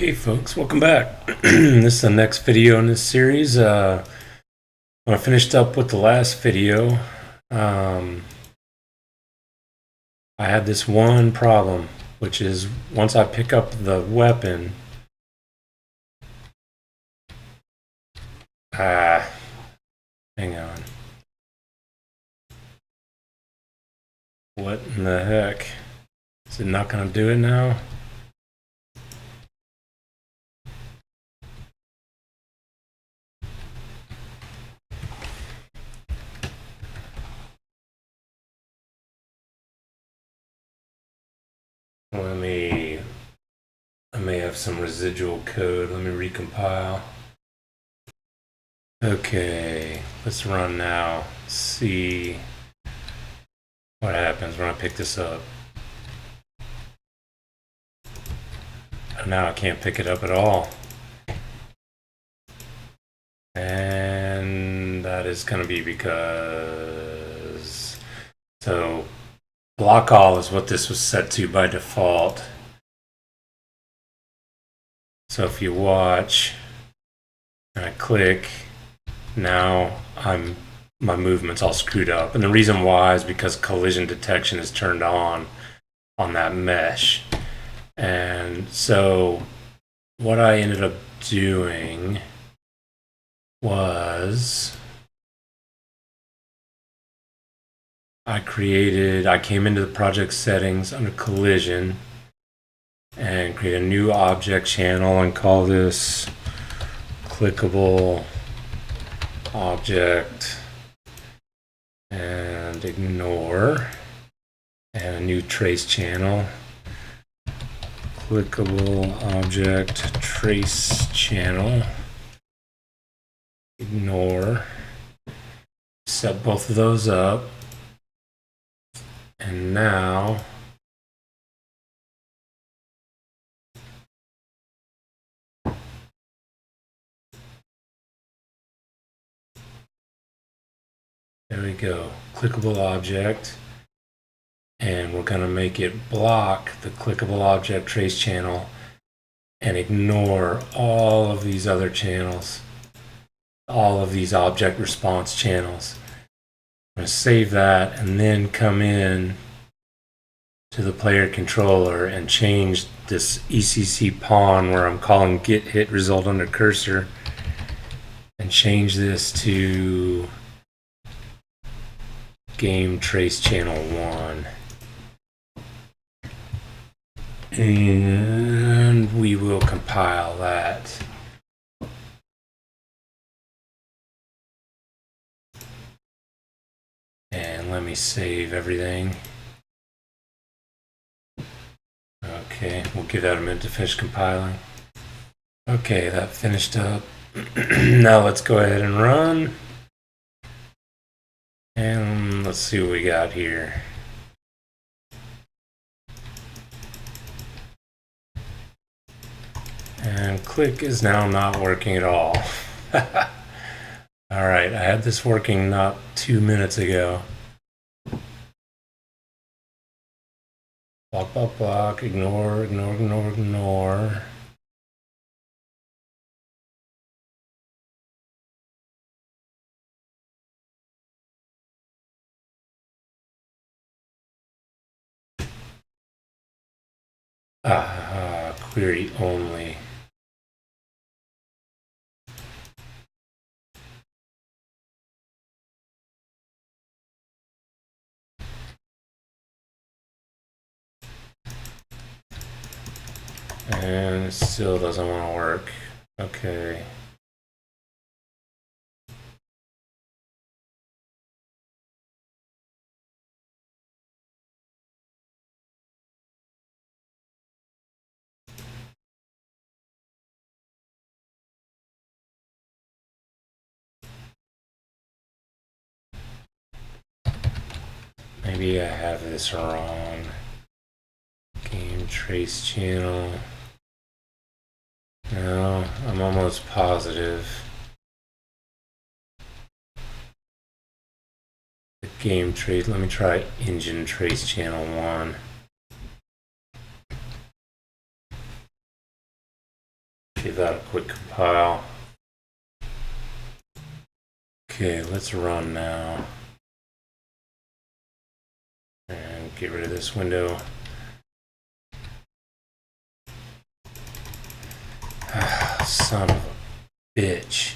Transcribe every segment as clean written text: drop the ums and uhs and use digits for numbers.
Okay, folks, welcome back. This is the next video in this series. When I finished up with the last video, I had this one problem, which is once I pick up the weapon, hang on. What in the heck? Is it not going to do it now? I may have some residual code. Let me recompile. Okay, let's run now. See what happens when I pick this up. Now I can't pick it up at all. And that is going to be because... So, block all is what this was set to by default. So if you watch, and I click, now my movement's all screwed up. And the reason why is because collision detection is turned on that mesh. And so what I ended up doing was I came into the project settings under collision and create a new object channel and call this clickable object and ignore, and a new trace channel, clickable object trace channel, ignore. Set both of those up, and now there we go, clickable object, and we're going to make it block the clickable object trace channel and ignore all of these other channels, all of these object response channels. I'm going to save that and then come in to the player controller and change this ECC pawn where I'm calling get hit result under cursor and change this to game trace channel 1. And we will compile that. And let me save everything. Okay, we'll give that a minute to finish compiling. Okay, that finished up. Now let's go ahead and run. And let's see what we got here. And click is now not working at all. Alright, I had this working not 2 minutes ago. Block, block, block, ignore, ignore, ignore, ignore. Query only. And it still doesn't want to work. Okay. Maybe I have this wrong. Game trace channel. No, I'm almost positive. The game trace, let me try engine trace channel 1. Give that a quick compile. Okay, let's run now. And get rid of this window. Son of a bitch.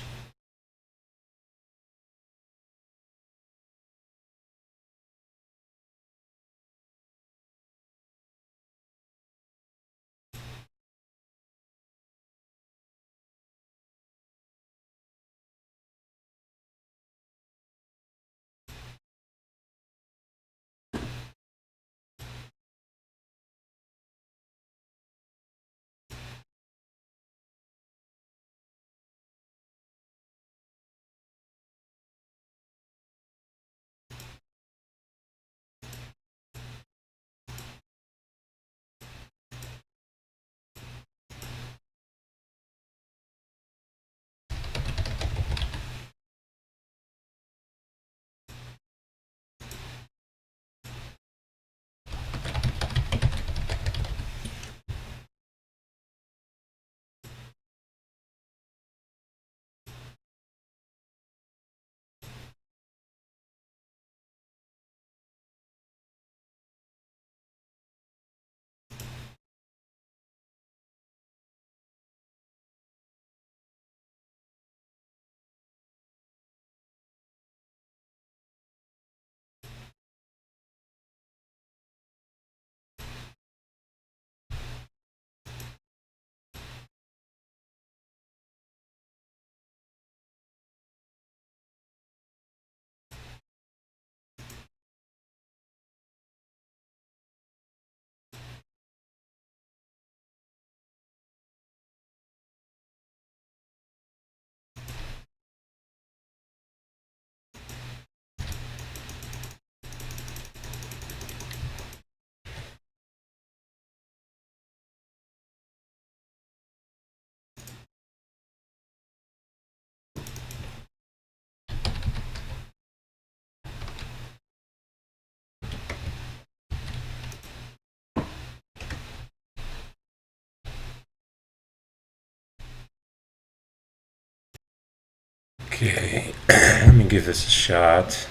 Okay, let me give this a shot.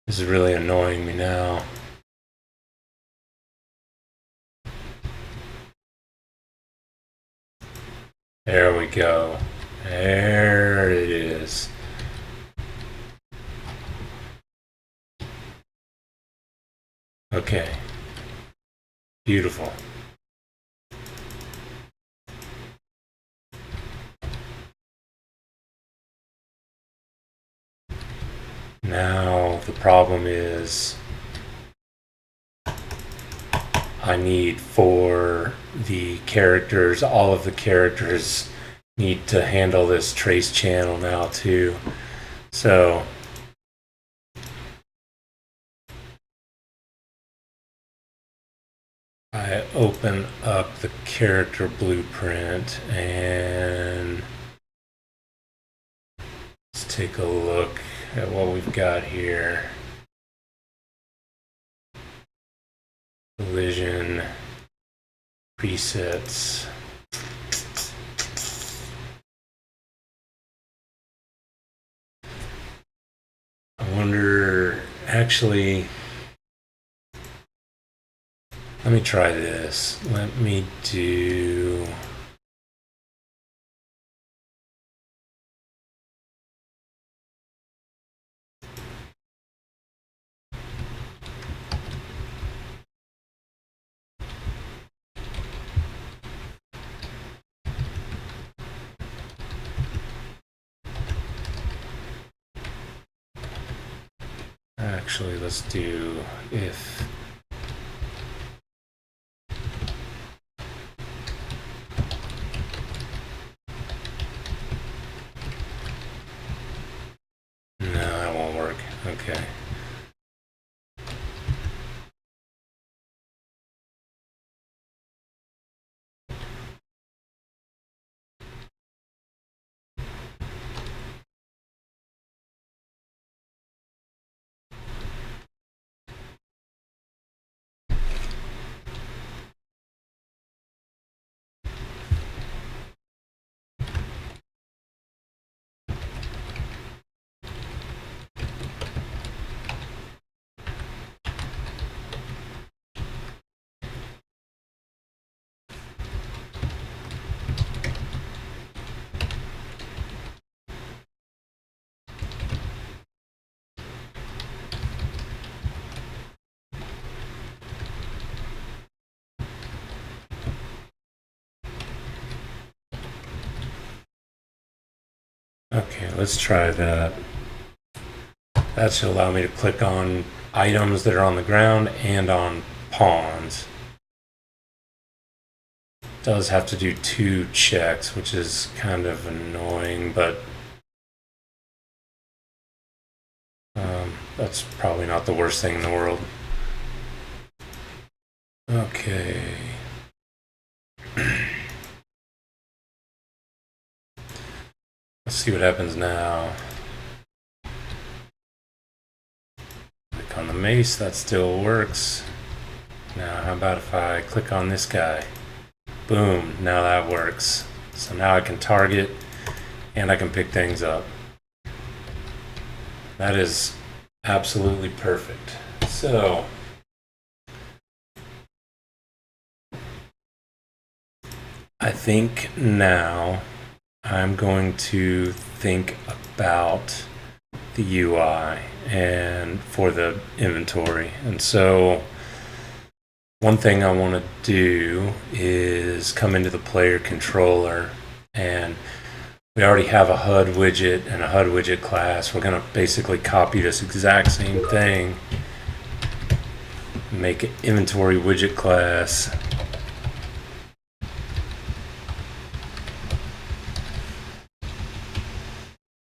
This is really annoying me now. There we go. There it is. Okay. Beautiful. Now the problem is I need for the characters, all of the characters need to handle this trace channel now too. So I open up the character blueprint and let's take a look at what we've got here. Collision presets. I wonder, actually, let me try this. Let me do. Actually, let's do if. No, that won't work. Okay. Okay, let's try that. That should allow me to click on items that are on the ground and on pawns. It does have to do 2 checks, which is kind of annoying, but that's probably not the worst thing in the world. Okay. Let's see what happens now. Click on the mace, that still works. Now, how about if I click on this guy? Boom, now that works. So now I can target and I can pick things up. That is absolutely perfect. So, I think now I'm going to think about the UI and for the inventory. And so one thing I want to do is come into the player controller, and we already have a HUD widget and a HUD widget class. We're going to basically copy this exact same thing, make an inventory widget class,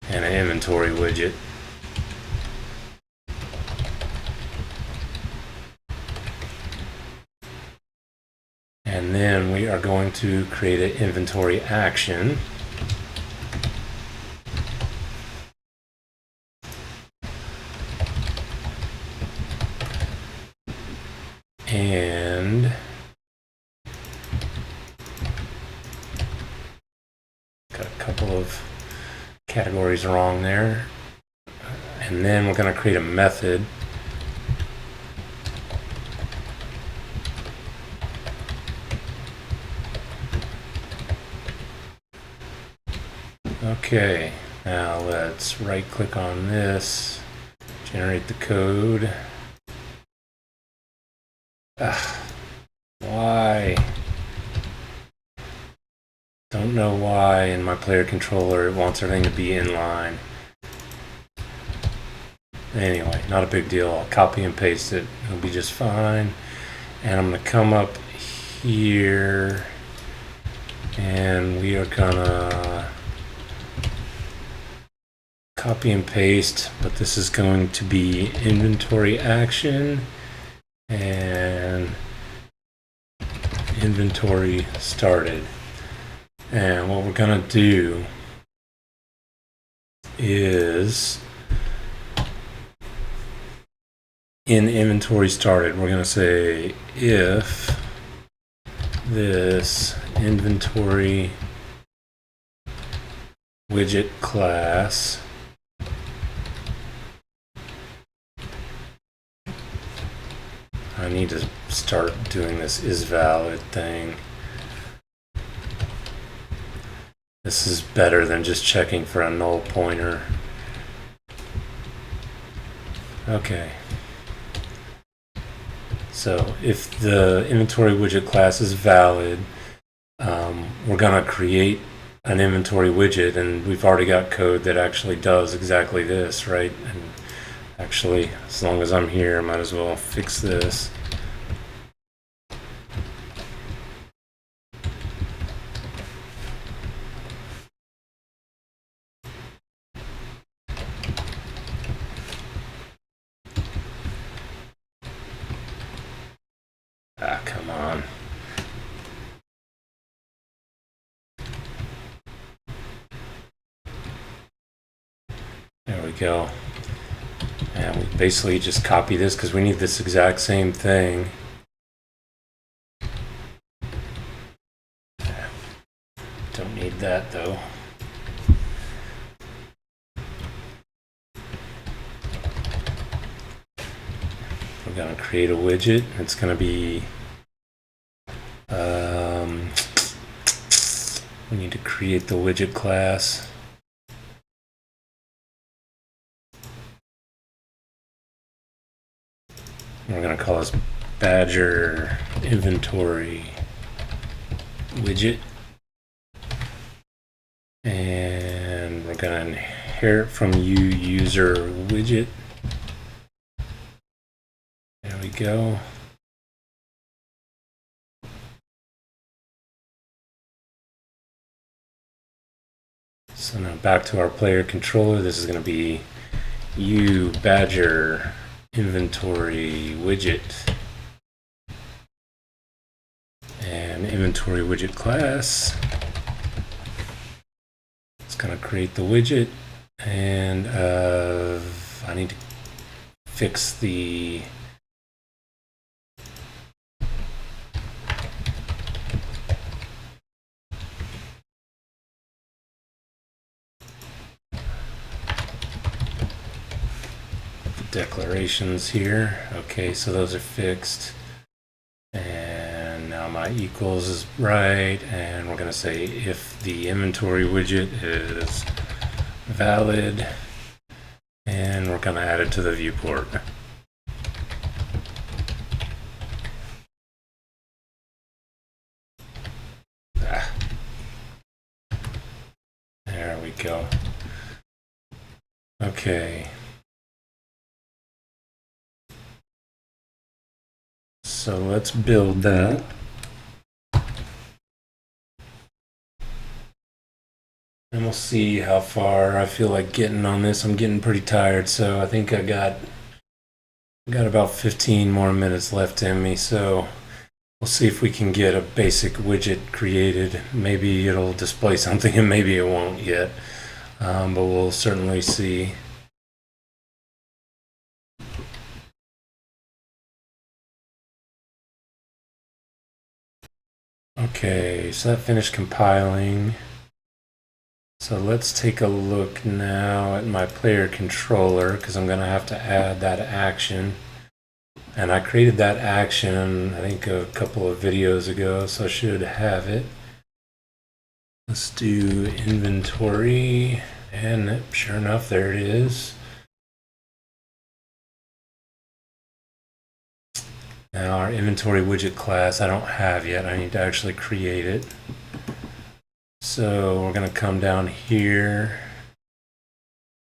and an inventory widget. And then we are going to create an inventory action. And got a couple of categories wrong there. And then we're going to create a method. Okay, now let's right click on this, generate the code. Why? Don't know why in my player controller it wants everything to be inline. Anyway, not a big deal. I'll copy and paste it. It'll be just fine. And I'm going to come up here and we are gonna copy and paste, but this is going to be inventory action and inventory started. And what we're gonna do is in inventory started, we're gonna say if this inventory widget class I need to start doing this is valid thing. This is better than just checking for a null pointer. Okay. So if the inventory widget class is valid, we're going to create an inventory widget, and we've already got code that actually does exactly this, right? And actually, as long as I'm here, I might as well fix this. Ah, come on. There we go. And we basically just copy this because we need this exact same thing. Don't need that though. We're going to create a widget. It's going to be we need to create the widget class. We're going to call this Badger Inventory Widget. And we're going to inherit from user widget. There we go. So now back to our player controller. This is going to be badger inventory widget, and inventory widget class. It's going to create the widget, and I need to fix the declarations here. Okay, so those are fixed, and now my equals is right, and we're going to say if the inventory widget is valid, and we're going to add it to the viewport. There we go. Okay. So let's build that. And we'll see how far I feel like getting on this. I'm getting pretty tired, so I think I got about 15 more minutes left in me. So we'll see if we can get a basic widget created. Maybe it'll display something and maybe it won't yet. But we'll certainly see. Okay, so that finished compiling. So let's take a look now at my player controller, because I'm going to have to add that action. And I created that action, I think, a couple of videos ago, so I should have it. Let's do inventory, and sure enough, there it is. Now our inventory widget class I don't have yet. I need to actually create it. So we're going to come down here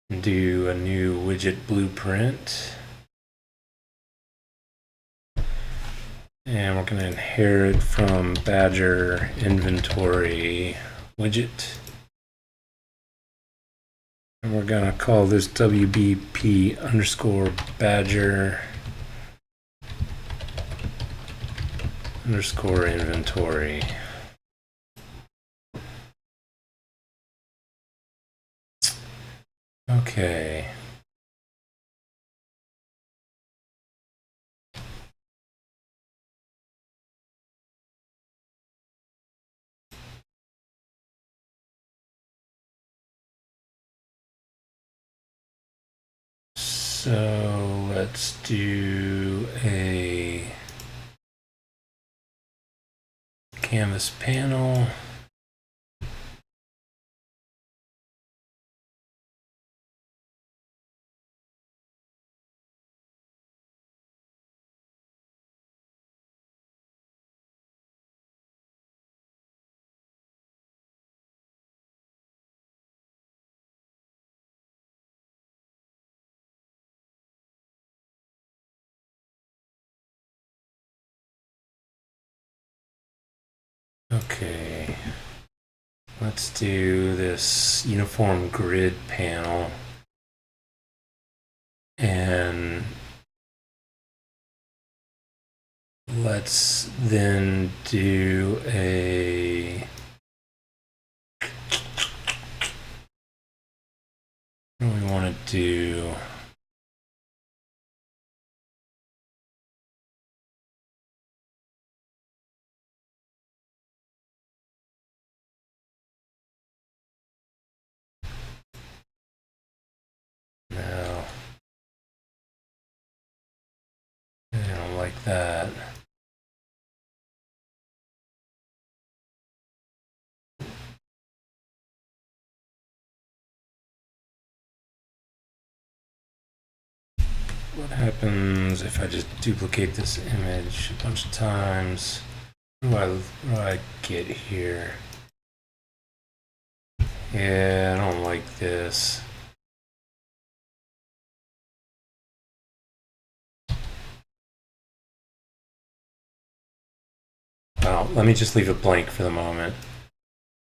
and do a new widget blueprint. And we're going to inherit from badger inventory widget. And we're going to call this WBP underscore badger underscore inventory. Okay. So let's do a canvas panel. Okay, let's do this uniform grid panel, and let's then do a what do we want to do? No, I don't like that. What happens if I just duplicate this image a bunch of times? What do I get here? Yeah, I don't like this. Well, let me just leave it blank for the moment.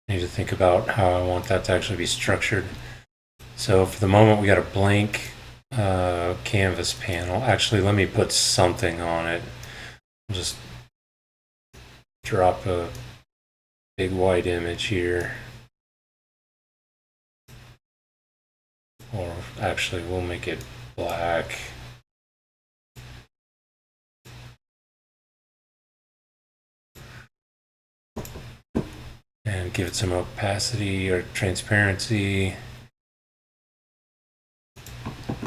I need to think about how I want that to actually be structured. So for the moment, we got a blank canvas panel. Actually, let me put something on it. I'll just drop a big white image here. Or actually, we'll make it black. And give it some opacity or transparency.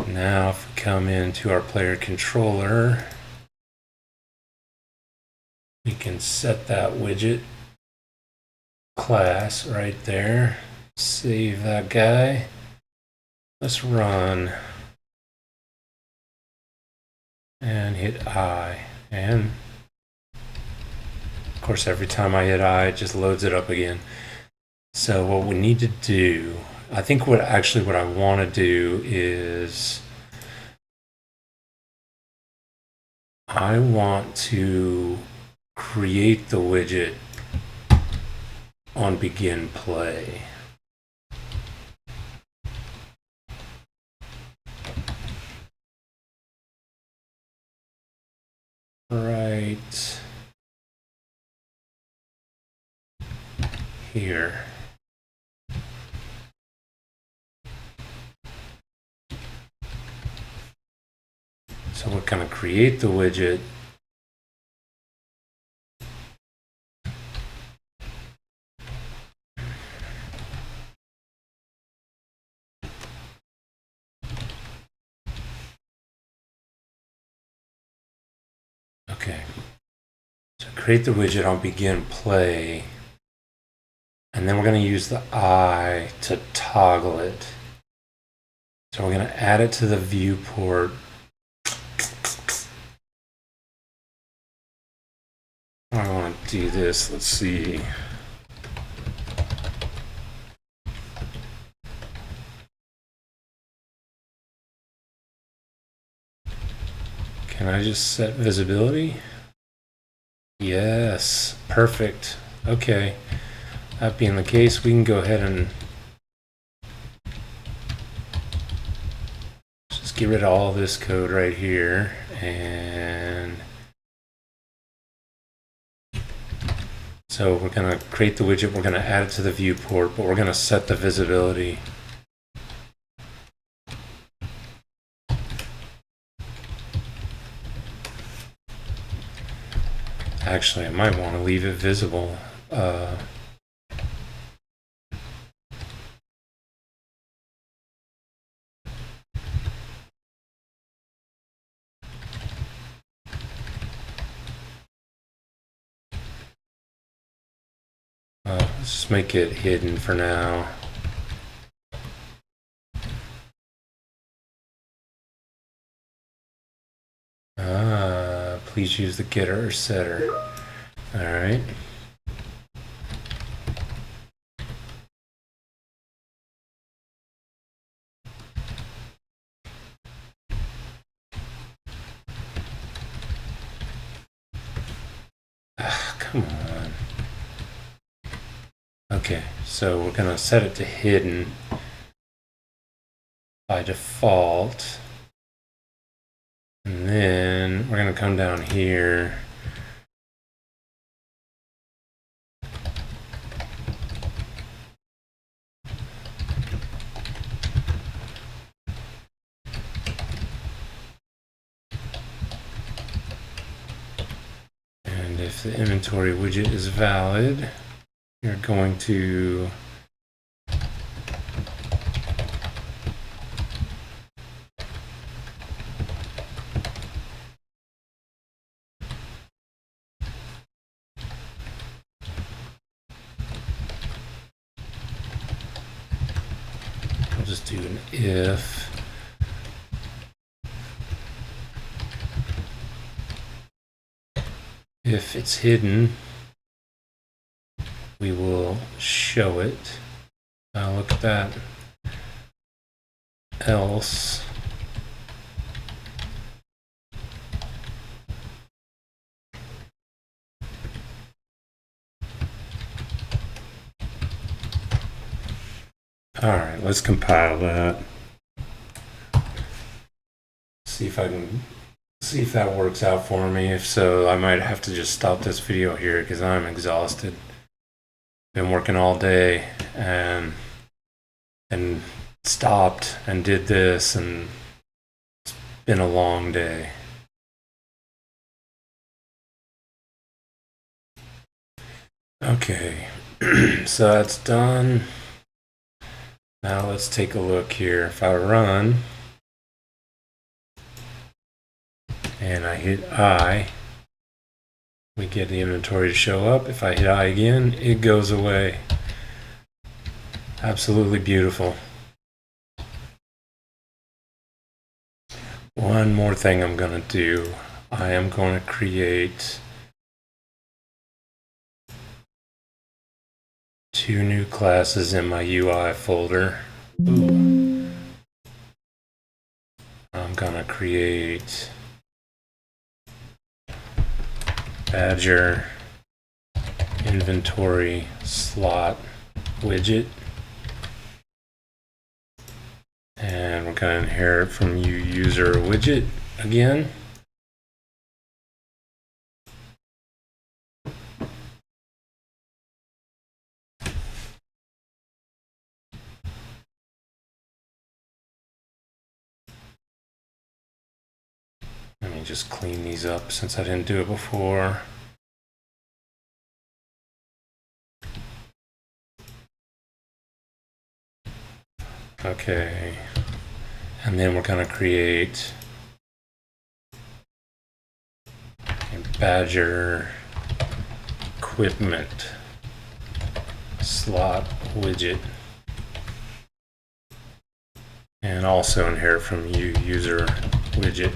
Now, if we come into our player controller, we can set that widget class right there. Save that guy. Let's run. And hit I. And of course, every time I hit I, it just loads it up again. So what we need to do, I think what I want to do is I want to create the widget on begin play. Right here. So we're going to create the widget. Okay. So create the widget on begin play. And then we're going to use the I to toggle it. So we're going to add it to the viewport. I want to do this. Let's see. Can I just set visibility? Yes, perfect. Okay. That being the case, we can go ahead and just get rid of all this code right here. And so we're going to create the widget. We're going to add it to the viewport, but we're going to set the visibility. Actually, I might want to leave it visible. Let's just make it hidden for now. Please use the getter or setter. All right. Come on. Okay, so we're going to set it to hidden by default. And then we're going to come down here. And if the inventory widget is valid, you're going to I'll just do an if. If it's hidden, we will show it. Now look at that. Else. All right, let's compile that. See if that works out for me. If so, I might have to just stop this video here because I'm exhausted. Been working all day and stopped and did this, and it's been a long day. Okay, so that's done. Now let's take a look here. If I run and I hit I, we get the inventory to show up. If I hit I again, it goes away. Absolutely beautiful. One more thing I'm going to do. I am going to create 2 new classes in my UI folder. Ooh. I'm going to create Badger inventory slot widget. And we're going to inherit from user widget again. Let me just clean these up since I didn't do it before. Okay, and then we're going to create a Badger equipment slot widget, and also inherit from user widget.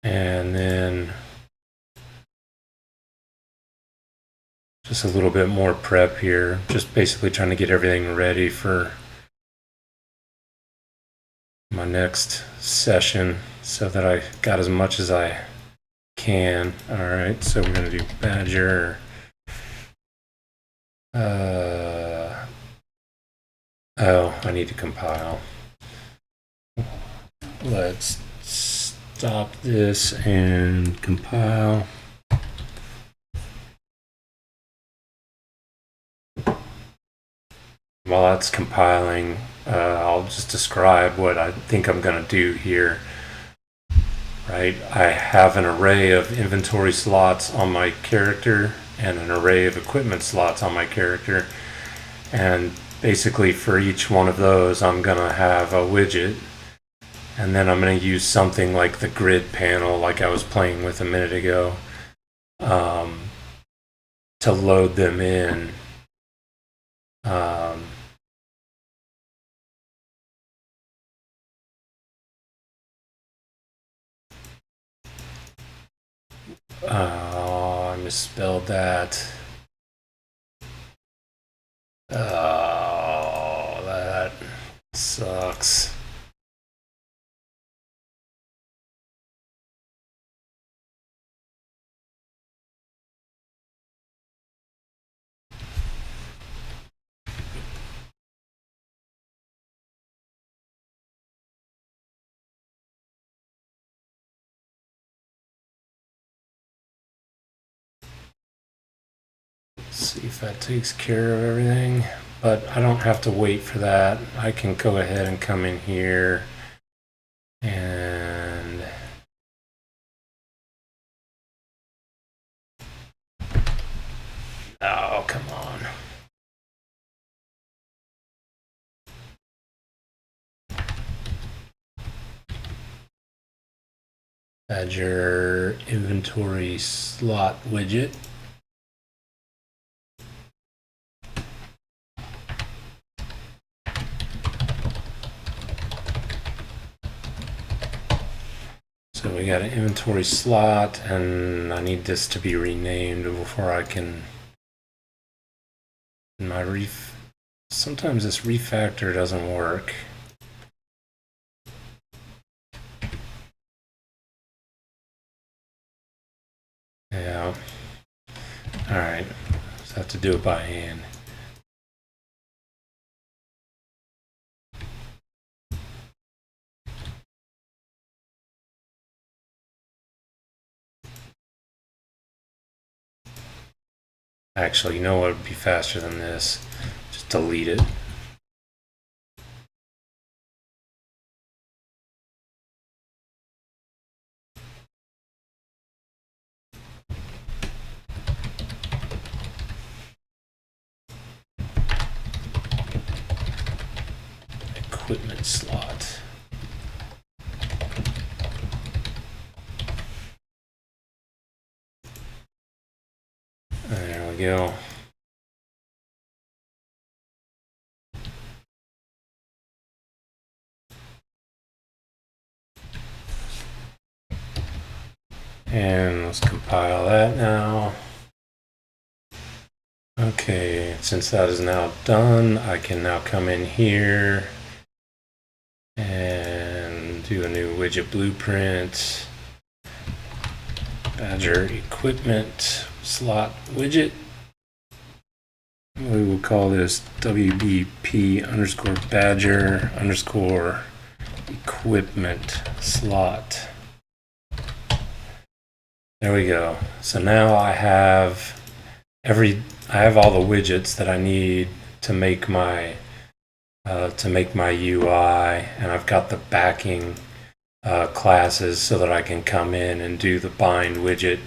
And then just a little bit more prep here, just basically trying to get everything ready for my next session so that I got as much as I can. All right, so we're going to do Badger. Oh, I need to compile. Let's stop this and compile. While that's compiling, I'll just describe what I think I'm going to do here. Right, I have an array of inventory slots on my character and an array of equipment slots on my character, and basically for each one of those I'm going to have a widget, and then I'm going to use something like the grid panel like I was playing with a minute ago to load them in. Oh, I misspelled that. Oh, that sucks. See if that takes care of everything, but I don't have to wait for that. I can go ahead and come in here and oh, come on. Add your inventory slot widget. So we got an inventory slot, and I need this to be renamed before I can. Sometimes this refactor doesn't work. Yeah. All right. Just have to do it by hand. Actually, you know what would be faster than this? Just delete it. Equipment slot. There we go. And let's compile that now. Okay, since that is now done, I can now come in here and do a new widget blueprint. Badger equipment slot widget. We will call this WBP underscore Badger underscore equipment slot. There we go. So now I have all the widgets that I need to make my UI, and I've got the backing classes so that I can come in and do the bind widget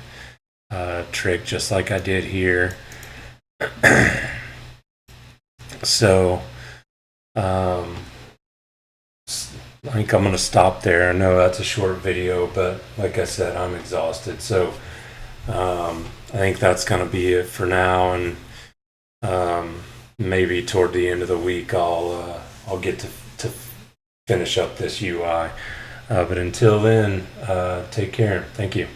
trick just like I did here. So I think I'm going to stop there. I know that's a short video, but like I said, I'm exhausted. So I think that's going to be it for now, and maybe toward the end of the week I'll get to finish up this UI. But until then, take care. Thank you.